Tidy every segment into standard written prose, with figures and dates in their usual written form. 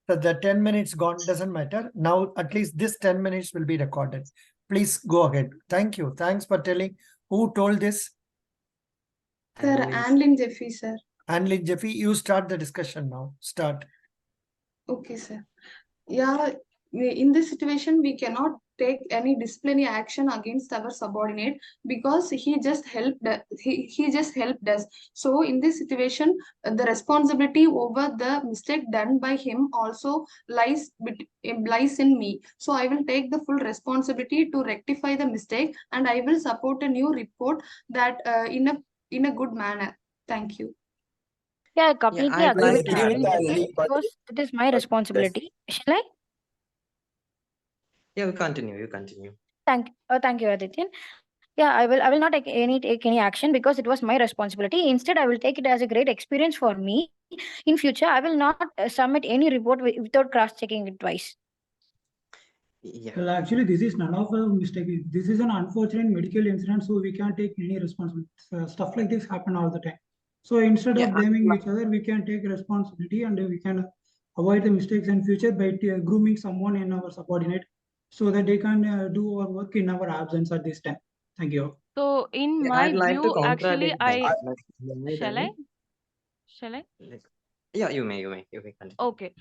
The 10 minutes gone doesn't matter. Now, at least this 10 minutes will be recorded. Please go ahead. Thank you. Thanks for telling. Who told this? Sir, Anlin Jeffy, sir. Anlin Jeffy, you start the discussion now. Start. Okay, sir. Yeah, in this situation, we cannot take any disciplinary action against our subordinate because he just helped he just helped us. So in this situation, the responsibility over the mistake done by him also lies in me. So I will take the full responsibility to rectify the mistake, and I will support a new report that in a good manner. Thank you. Yeah, I completely agree with Anlin, because it is my responsibility. Shall I? Yeah, we continue. You continue. Thank you, Adityan. Yeah, I will not take any action because it was my responsibility. Instead, I will take it as a great experience for me. In future, I will not submit any report without cross-checking it twice. Yeah. Well, actually, this is none of a mistake. This is an unfortunate medical incident, so we can't take any responsibility. Stuff like this happen all the time. So instead of blaming each other, we can take responsibility and we can avoid the mistakes in future by grooming someone in our subordinate so that they can do our work in our absence at this time. Thank you. So in my I'd like to view, actually, contradict shall I? Shall I? Yeah, you may continue. Okay.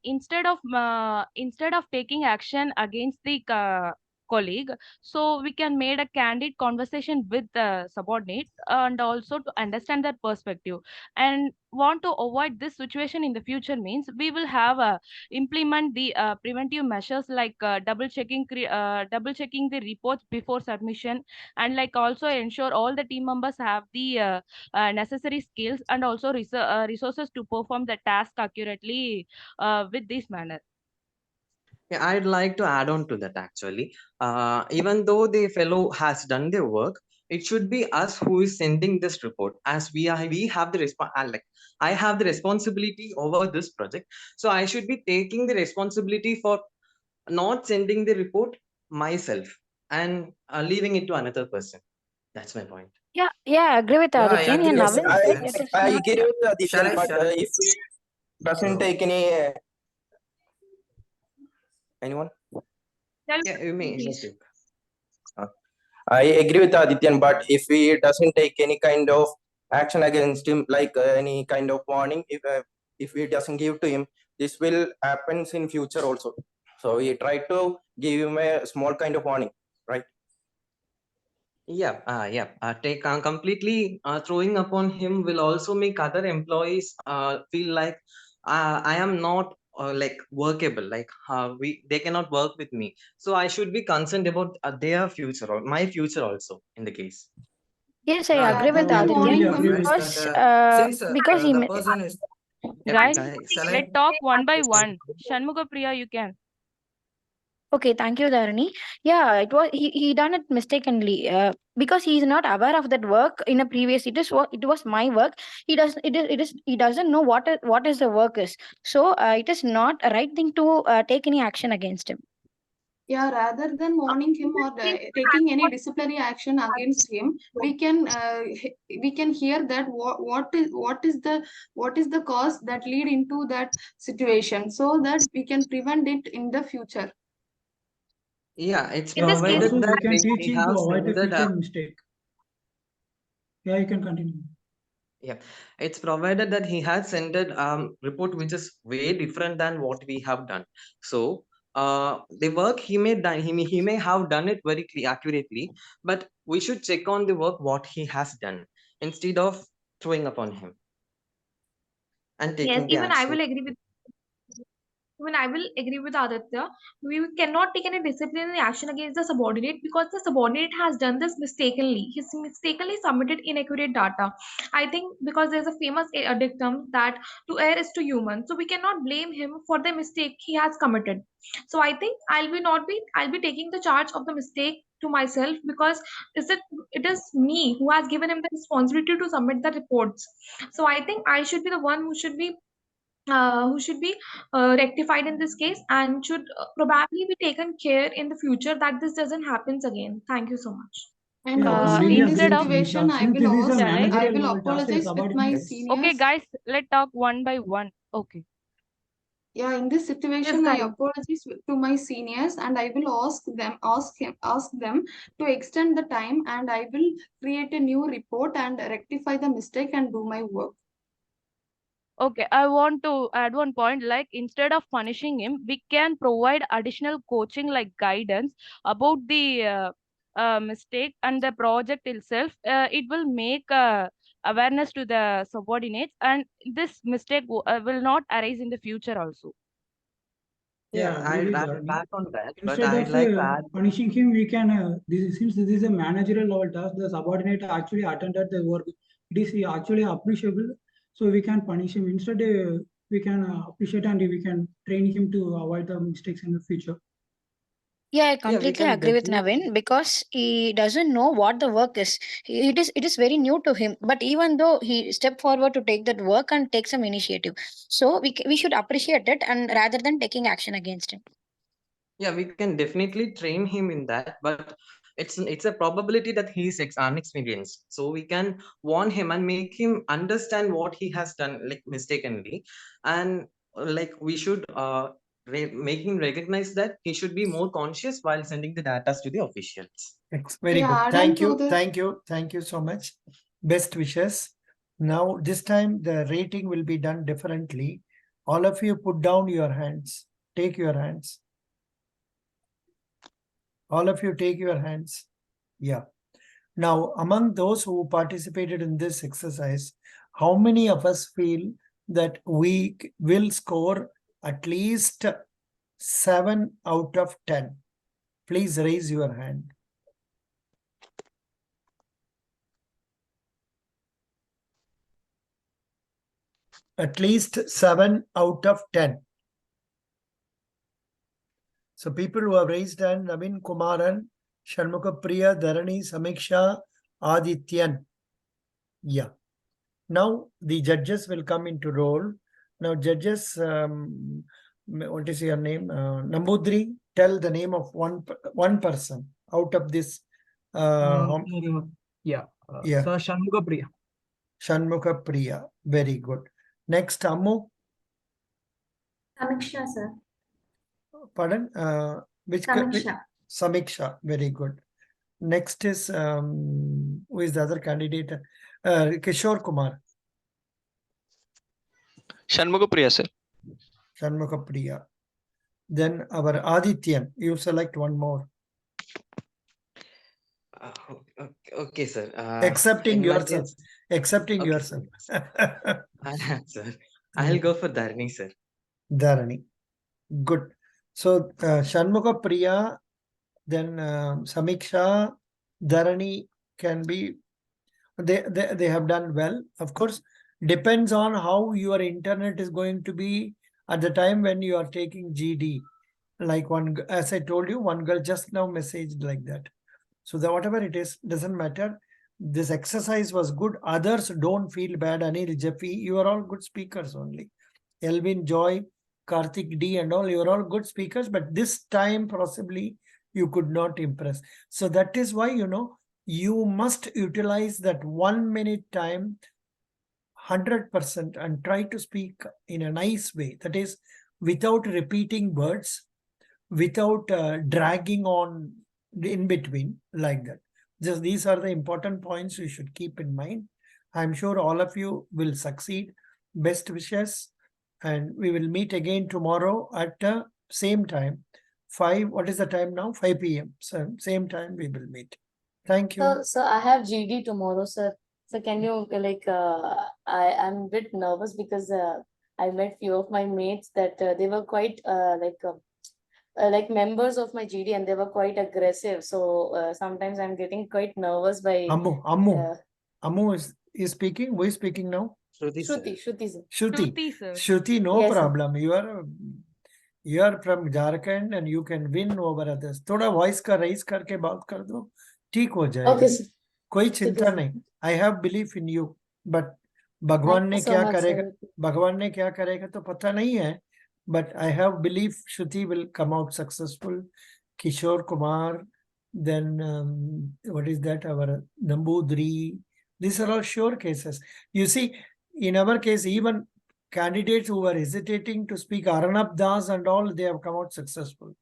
Instead of taking action against the colleague, so we can made a candid conversation with the subordinate and also to understand their perspective, and want to avoid this situation in the future means we will have implement the preventive measures like double checking the reports before submission, and like also ensure all the team members have the necessary skills and also resources to perform the task accurately with this manner. Yeah, I'd like to add on to that actually. Even though the fellow has done their work, it should be us who is sending this report, as we have the I have the responsibility over this project, so I should be taking the responsibility for not sending the report myself and leaving it to another person. That's my point. Yeah, I agree with Adityan. I agree And with Navin, I agree with Adityan, but if we doesn't take any anyone. Yeah, you may. I agree with Adityan, but if he doesn't take any kind of action against him, like any kind of warning, if he doesn't give to him, this will happen in future also. So we try to give him a small kind of warning, right? Take completely throwing upon him will also make other employees feel like I am not like workable, like they cannot work with me, so I should be concerned about their future or my future also in the case. Yes, I agree with Adityan because he the person is Guys, let's talk one by one. Shanmuga Priya, you can. Okay, thank you, Dharani. Yeah, it was he done it mistakenly because he is not aware of that work in a previous. It was my work. He doesn't know what is the work is. So it is not a right thing to take any action against him. Yeah, rather than warning him or taking any disciplinary action against him, we can hear that what is the cause that lead into that situation, so that we can prevent it in the future. Yeah, it's In this case, provided that we can teach him to avoid the future mistake. Yeah, you can continue. Yeah, it's provided that he has sent a report which is way different than what we have done. So the work he may done, he may have done it very accurately, but we should check on the work what he has done instead of throwing upon him and taking the Even action. I will agree with Aditya. We cannot take any disciplinary action against the subordinate because the subordinate has done this mistakenly. He's mistakenly submitted inaccurate data. I think because there's a famous dictum that to err is to human. So we cannot blame him for the mistake he has committed. So I think I'll be taking the charge of the mistake to myself because it is me who has given him the responsibility to submit the reports. So I think I should be the one who should be rectified in this case and should probably be taken care in the future that this doesn't happens again. Thank you so much. And also in this situation, I will apologize with my seniors. Okay, guys, let's talk one by one. Okay. Yeah, in this situation, I Darren. apologize to my seniors, and I will ask them to extend the time, and I will create a new report and rectify the mistake and do my work. Okay, I want to add one point. Like, instead of punishing him, we can provide additional coaching, like guidance about the mistake and the project itself. It will make awareness to the subordinates, and this mistake will not arise in the future also. Yeah, I agree with I'll Dharani. back on that, but Instead I'd of like to add. punishing him, we can, since this is a managerial level task, the subordinate actually attended the work. It is actually appreciable. So we can punish him. Instead, we can appreciate and we can train him to avoid the mistakes in the future. Yeah, I Yeah, we completely can agree with definitely. Navin because he doesn't know what the work is. It is very new to him. But even though he stepped forward to take that work and take some initiative, so we should appreciate it and rather than taking action against him. Yeah, we can definitely train him in that, but it's a probability that he is unexperienced. So we can warn him and make him understand what he has done, like mistakenly, and like we should make him recognize that he should be more conscious while sending the data to the officials. Very Yeah, good. add on Thank to you. the Thank you. Thank you so much. Best wishes. Now, this time the rating will be done differently. All of you put down your hands. Take your hands. All of you take your hands. Yeah. Now, among those who participated in this exercise, how many of us feel that we will score at least 7 out of 10? Please raise your hand. At least 7 out of 10. So people who have raised hand, Navin Kumaran, Shanmukha Priya, Dharani, Samiksha, Adityan. Yeah. Now the judges will come into role. Now judges, what is your name? Nambudri, tell the name of one person out of this. Yeah. Yeah. Sir Shanmugha Priya. Shanmukha Priya. Very good. Next, Ammu. Samiksha, sir. Pardon? Which? Samiksha. Samiksha. Very good. Next is, who is the other candidate? Kishore Kumar. Shanmugha Priya, sir. Shanmukha Priya. Then our Adityan. You select one more. Okay, sir. Accepting in my yourself. case, Accepting okay, yourself. sir. I'll go for Dharani, sir. Dharani. Good. So Shanmukha Priya, then Samiksha, Dharani can be, they have done well. Of course, depends on how your internet is going to be at the time when you are taking GD. Like one, as I told you, one girl just now messaged like that. So that whatever it is, doesn't matter. This exercise was good. Others don't feel bad. Anil, Jeffy, you are all good speakers only. Elvin, Joy, Karthik D and all, you are all good speakers, but this time possibly you could not impress. So that is why, you must utilize that 1 minute time 100% and try to speak in a nice way. That is without repeating words, without dragging on in between like that. Just these are the important points you should keep in mind. I'm sure all of you will succeed. Best wishes. And we will meet again tomorrow at the same time. 5, what is the time now? 5 p.m. So same time we will meet. Thank you. So I have GD tomorrow, sir. So can you I'm a bit nervous because I met few of my mates that they were quite like members of my GD and they were quite aggressive. So sometimes I'm getting quite nervous by Ammu is speaking. Who is speaking now? Shruti, sir. Shruti, sir. Shruti, no Yes, sir. problem. You are from Jharkhand and you can win over others. थोड़ा voice का raise करके बात कर दो, ठीक हो जाएगा. Okay, sir. कोई चिंता sir. नहीं. I have belief in you, but Thank भगवान you ने so क्या much, करेगा, sir. भगवान ने क्या करेगा तो पता नहीं है. But I have belief Shruti will come out successful. Kishore Kumar, then what is that? Our Nambudri. These are all sure cases. You see, in our case, even candidates who were hesitating to speak, Arnab Das and all, they have come out successful.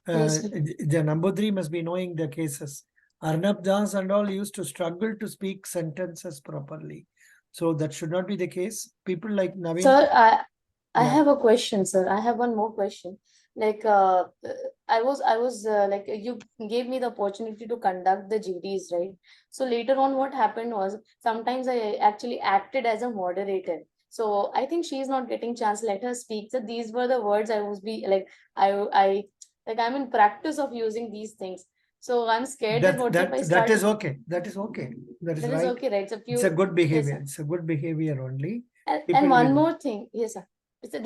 Yes, sir. The Nambudri must be knowing the cases. Arnab Das and all used to struggle to speak sentences properly. So that should not be the case. People like Naveen. Sir, I Yeah. have a question, sir. I have one more question. Like, I was like, you gave me the opportunity to conduct the GDs, right? So later on, what happened was sometimes I actually acted as a moderator. So I think she's not getting chance. Let her speak. So these were the words I was be like, I'm in practice of using these things. So I'm scared that what if I start. That is okay. That is okay. That is That is right. okay, right? So It's a good behavior. Yes, It's a good behavior only. and People one will- more thing, yes, sir.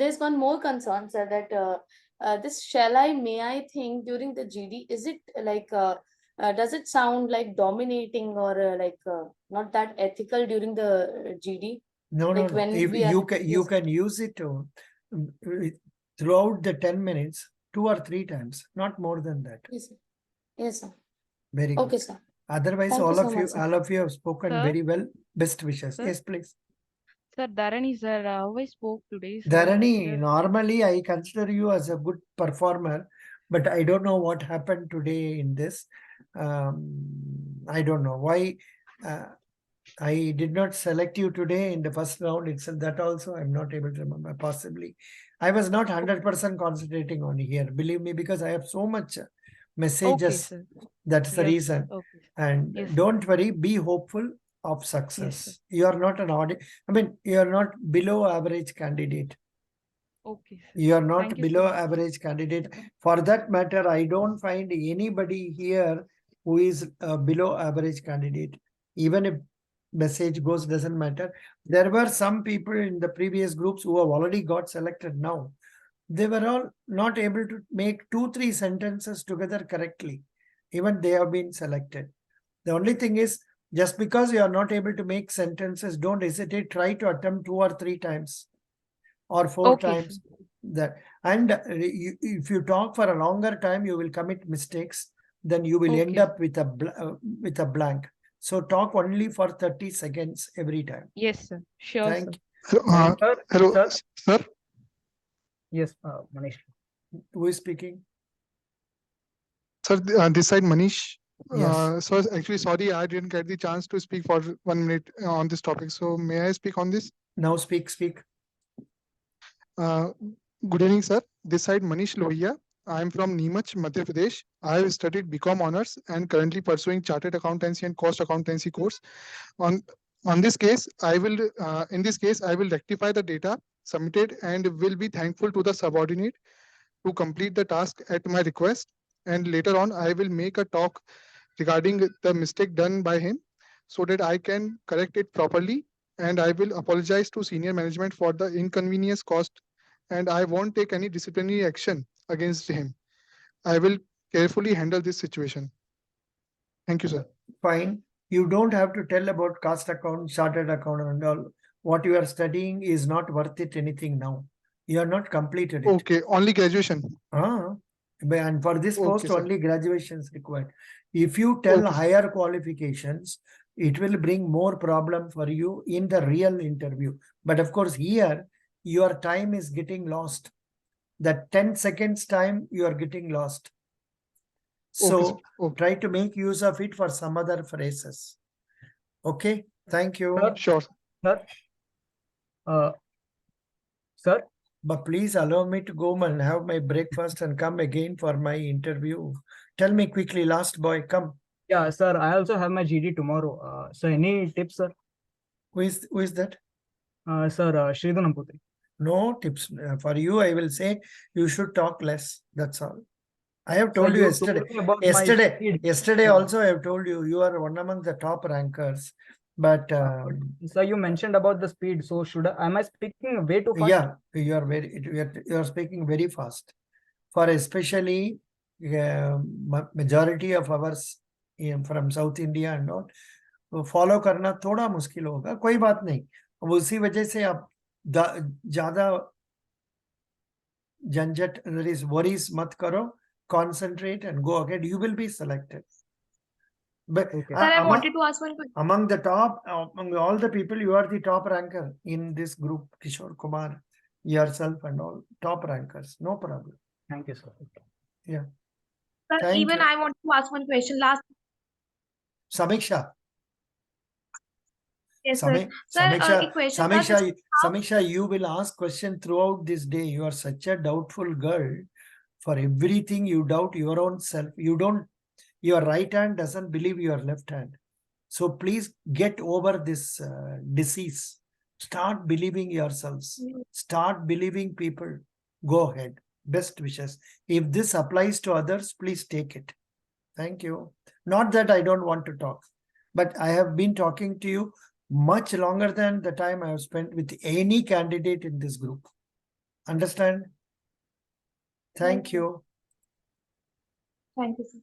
There's one more concern, sir, that this shall I, may I thing during the GD, is it like, does it sound like dominating or not that ethical during the GD? No, Like no. when If we are- you yes. can use it to throughout the 10 minutes, 2 or 3 times, not more than that. Yes, sir. Yes, sir. Very good. Okay, sir. Otherwise, Thank you all so of you, much, sir. all of you have spoken Sir? very well. Best wishes. Sir? Yes, please. Sir, Dharani sir, how I spoke today, sir. Dharani, normally I consider you as a good performer, but I don't know what happened today in this. I don't know why I did not select you today in the first round itself. That also I'm not able to remember. Possibly, I was not 100% concentrating on here. Believe me, because I have so much Okay, messages. sir. That's the Yes, reason. okay. And Yes, sir. don't worry. Be hopeful of Yes, success. sir. You are not an audit. I mean, you are not below average candidate. Okay, sir. You are not Thank you below so much. average candidate. For that matter, I don't find anybody here who is a below average candidate. Even if message goes, doesn't matter. There were some people in the previous groups who have already got selected now. They were all not able to make 2-3 sentences together correctly. Even they have been selected. The only thing is, just because you are not able to make sentences, don't hesitate. Try to attempt 2 or 3 times or 4 Okay, sir. times. That and if you talk for a longer time, you will commit mistakes. Then you will end Okay. up with a blank. So talk only for 30 seconds every time. Yes, sir. Sure, Thank sir. you. Hello, Sir? sir. Yes, Manish. Who is speaking? Sir, this side Manish. Yes. So actually, sorry, I didn't get the chance to speak for 1 minute on this topic. So may I speak on this? Now speak. Good evening, sir. This side Manish Lohia. I am from Neemach, Madhya Pradesh. I have studied BCom honors and currently pursuing chartered accountancy and cost accountancy course. On this case, I will in this case I will rectify the data submitted and will be thankful to the subordinate to complete the task at my request. And later on, I will make a talk regarding the mistake done by him so that I can correct it properly. And I will apologize to senior management for the inconvenience caused. And I won't take any disciplinary action against him. I will carefully handle this situation. Thank you, sir. Fine. You don't have to tell about cost account, chartered account, and all. What you are studying is not worth it anything now. You are not completed it. Okay, only graduation. And for this Okay, post, sir. only graduation is required. If you tell Okay, sir. higher qualifications, it will bring more problem for you in the real interview. But of course, here, your time is getting lost. That 10 seconds time, you are getting lost. Okay, sir. So Okay. try to make use of it for some other phrases. Okay, thank you. Sir? Sure. Sir? Sir? But please allow me to go and have my breakfast and come again for my interview. Tell me quickly, last boy, come. Yeah, sir. I also have my GD tomorrow. So any tips, sir? Who is that? Sir, Sridhu Namputri. No tips. For you, I will say you should talk less. That's all. I have Sir, told you you yesterday. told me about my Yesterday speed. also I have told you, you are one among the top rankers. But Sir, you mentioned about the speed. So am I speaking way too fast? yeah, you are speaking very fast. For especially majority of ours from South India and all, follow करना थोड़ा मुश्किल होगा, कोई बात नहीं. अब उसी वजह से आप ज्यादा झंझट, worries मत करो. Concentrate and go ahead. You will be selected. But Okay. Sir, I among, wanted to ask one question. among the top, among all the people, you are the top ranker in this group, Kishore Kumar, yourself and all, top rankers, no problem. Thank you, sir. Yeah. Sir, Thank even you. I want to ask one question. Last, Samiksha. yes, sir. Sir, a question. Samiksha, you will ask question throughout this day. You are such a doubtful girl. For everything you doubt your own self. Your right hand doesn't believe your left hand. So please get over this disease. Start believing yourselves. Start believing people. Go ahead. Best wishes. If this applies to others, please take it. Thank you. Not that I don't want to talk, but I have been talking to you much longer than the time I have spent with any candidate in this group. Understand? Thank you. Thank you, sir.